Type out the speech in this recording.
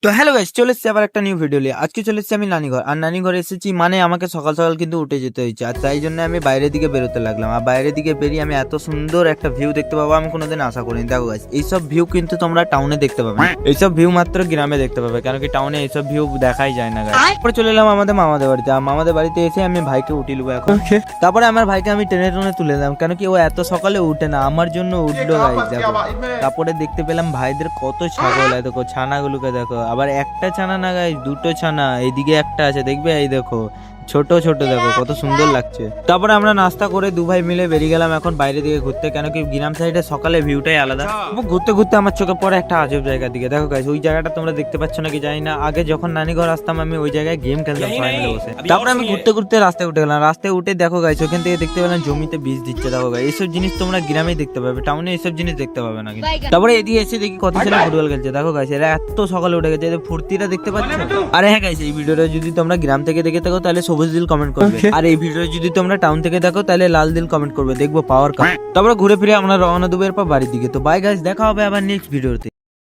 তো hello guys, চলে এসেছি আবার একটা নিউ ভিডিও নিয়ে। আজকে চলে এসেছি আমি নানিঘর, আর নানিঘর এসেছি মানে আমাকে সকাল সকাল কিন্তু উঠে যেতে হয়েছে, আর তাই জন্য আমি বাইরের দিকে বেরোতে লাগলাম। আর বাইরের দিকে বেরিয়ে আমি এত সুন্দর একটা ভিউ দেখতে পাবো আমি কোনোদিন আশা করিনি। দেখো গাইস, এইসব ভিউ কিন্তু তোমরা টাউনে দেখতে পাবে না, এইসব ভিউ মাত্র গ্রামে দেখতে পাবে, কারণ কি টাউনে এইসব ভিউ দেখাই যায় না গাইস। তারপরে চলে এলাম আমাদের মামাদের বাড়িতে, আর মামাদের বাড়িতে এসে আমি ভাইকে উঠিলবো এখন। তারপরে আমার ভাইকে আমি টেনে টেনে তুলে দিলাম, কেন কি ও এত সকালে উঠে না, আমার জন্য উঠলো গাইস। দেখো, তারপরে দেখতে পেলাম ভাইদের কত ছাগল, দেখো ছানাগুলোকে দেখো, আবার একটা ছানা না গাইস, দুটো ছানা, এইদিকে একটা আছে দেখবে, এই দেখো ছোট ছোট, দেখো কত সুন্দর লাগছে। তারপরে আমরা নাস্তা করে দু ভাই মিলে বেরিয়ে গেলাম এখন বাইরের দিকে ঘুরতে, কেন কি গ্রাম সাইডে সকালে ভিউটাই আলাদা। ঘুরতে ঘুরতে আমার চোখে পড়ে একটা আজব জায়গার দিকে। দেখো গাইস, ওই জায়গাটা তোমরা দেখতে পাচ্ছ নাকি জানি না, আগে যখন নানি ঘর আসতাম আমি ওই জায়গায় গেম খেলতাম সবাই মিলে বসে। তারপরে আমি ঘুরতে ঘুরতে রাস্তায় উঠে গেলাম, রাস্তায় উঠে দেখো গাইস ওখান থেকে দেখতে পেলাম জমিতে বীজ দিচ্ছে। দেখো গাইস, এইসব জিনিস তোমরা গ্রামেই দেখতে পাবে, টাউনে এইসব জিনিস দেখতে পাবে না কিন্তু। তারপরে এদিকে এসে দেখি কত ছেলে ফুটবল খেলছে। দেখো গাইস, এরা এত সকালে উঠে গেছে, এদের ফুর্তিটা দেখতে পাচ্ছ। আরে হ্যাঁ গাইস, এই ভিডিওটা যদি তোমরা গ্রাম থেকে দেখে থাকো তাহলে সবুজ দিল কমেন্ট করবে, আর এই ভিডিও যদি তোমরা টাউন থেকে দেখো তাহলে লাল দিল কমেন্ট করবে, দেখবো পাওয়ার কাপ। তারপরে ঘুরে ফিরে আমরা রওনা দেবো এরপর বাড়ির দিকে। তো বাই গাইস, দেখা হবে আবার নেক্সট ভিডিওতে।